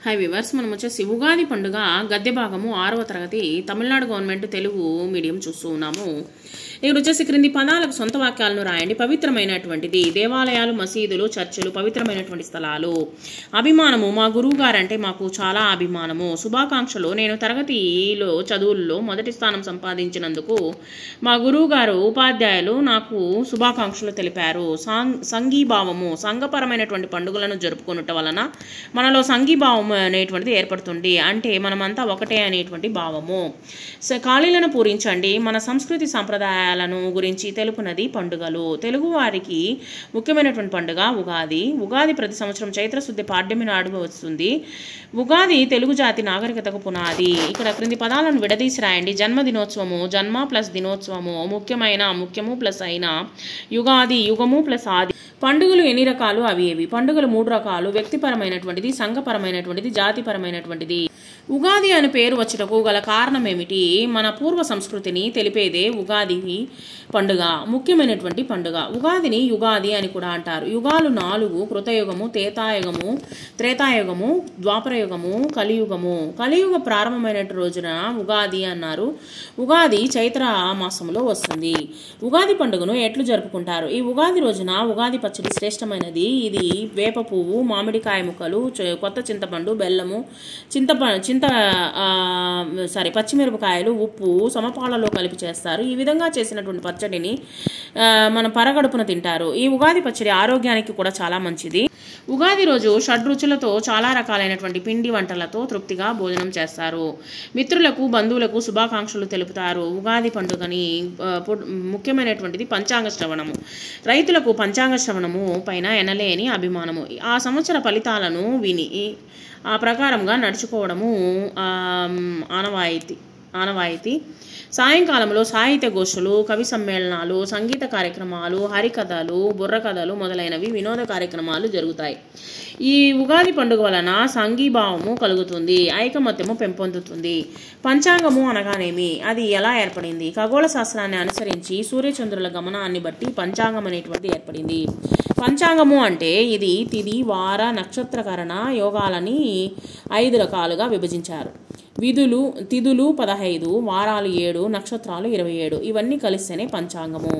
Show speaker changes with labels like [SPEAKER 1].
[SPEAKER 1] High viewers మనం వచ్చేసి ఉగాది పండుగ గద్య భాగము 6వ తరగతి తమిళనాడు గవర్నమెంట్ తెలుగు మీడియం చూస్తూ ఉన్నాము. ఇక్కడ వచ్చేసి క్రింది పదాలకు సొంత వాక్యాలను రాయండి. పవిత్రమైనటువంటిది దేవాలయాలు, మసీదులు, చర్చిలు పవిత్రమైనటువంటి స్థలాలు. అభిమానము మా గురువు గారంటే మాకు చాలా అభిమానము. శుభాకాంక్షలు నేను తరగతిలో చదువుల్లో మొదటి స్థానం సంపాదించినందుకు మా గురువు గారు ఉపాధ్యాయులు నాకు శుభాకాంక్షలు తెలిపారు. సంఘీభావము సంఘపరమైనటువంటి పండుగలను జరుపుకున్నట వలన మనలో సంఘీభావం అనేటువంటిది ఏర్పడుతుంది. అంటే మనమంతా ఒకటే అనేటువంటి భావము. ఖాళీలను పూరించండి. మన సంస్కృతి సాంప్రదాయాలను గురించి తెలుపునది పండుగలు. తెలుగు వారికి ముఖ్యమైనటువంటి పండుగ ఉగాది. ఉగాది ప్రతి సంవత్సరం చైత్రశుద్ధి పాడ్యమి నాడు వస్తుంది. ఉగాది తెలుగు జాతి నాగరికతకు పునాది. ఇక్కడ క్రింది పదాలను విడదీసి రాయండి. జన్మదినోత్సవము, జన్మ ప్లస్ దినోత్సవము, ముఖ్యము ప్లస్ అయిన, యుగాది యుగము ప్లస్ ఆది. పండుగలు ఎన్ని రకాలు? అవి ఏవి? పండుగలు 3 రకాలు. వ్యక్తిపరమైనటువంటిది, సంఘపరమైనటువంటిది, జాతిపరమైనటువంటిది. ఉగాది అని పేరు వచ్చుటకు గల కారణం ఏమిటి? మన పూర్వ సంస్కృతిని తెలిపేదే ఉగాది పండుగ, ముఖ్యమైనటువంటి పండుగ. ఉగాదిని యుగాది అని కూడా అంటారు. యుగాలు 4: కృతయుగము, త్రేతాయుగము, ద్వాపరయుగము, కలియుగము. కలియుగ ప్రారంభమైన రోజున ఉగాది అన్నారు. ఉగాది చైత్ర మాసంలో వస్తుంది. ఉగాది పండుగను ఎట్లు జరుపుకుంటారు? ఈ ఉగాది రోజున ఉగాది పచ్చడి శ్రేష్టమైనది. ఇది వేప పువ్వు, మామిడికాయ ముక్కలు, కొత్త చింతపండు, బెల్లము, పచ్చిమిరపకాయలు, ఉప్పు సమపాలలో కలిపి చేస్తారు. ఈ విధంగా చేసినటువంటి పచ్చడిని మన పరగడుపున తింటారు. ఈ ఉగాది పచ్చడి ఆరోగ్యానికి కూడా చాలా మంచిది. ఉగాది రోజు షడ్రుచులతో చాలా రకాలైనటువంటి పిండి వంటలతో తృప్తిగా భోజనం చేస్తారు. మిత్రులకు, బంధువులకు శుభాకాంక్షలు తెలుపుతారు. ఉగాది పండుగని ముఖ్యమైనటువంటిది పంచాంగ శ్రవణము. రైతులకు పంచాంగ శ్రవణము పైన ఎనలేని అభిమానము. ఆ సంవత్సర ఫలితాలను విని ఆ ప్రకారంగా నడుచుకోవడము ఆనవాయితీ. సాయంకాలంలో సాహిత్య గోష్ఠులు, కవి సమ్మేళనాలు, సంగీత కార్యక్రమాలు, హరికథలు, బుర్రకథలు మొదలైనవి వినోద కార్యక్రమాలు జరుగుతాయి. ఈ ఉగాది పండుగ వలన సంఘీభావము కలుగుతుంది, ఐకమత్యము పెంపొందుతుంది. పంచాంగము అనగానేమి? అది ఎలా ఏర్పడింది? ఖగోళ శాస్త్రాన్ని అనుసరించి సూర్యచంద్రుల గమనాన్ని బట్టి పంచాంగం అనేటువంటిది ఏర్పడింది. పంచాంగము అంటే ఇది తిథి, వార, నక్షత్రకరణ యోగాలని 5 రకాలుగా విభజించారు. తిథులు 15, వారాలు 7, నక్షత్రాలు 27. ఇవన్నీ కలిస్తేనే పంచాంగము.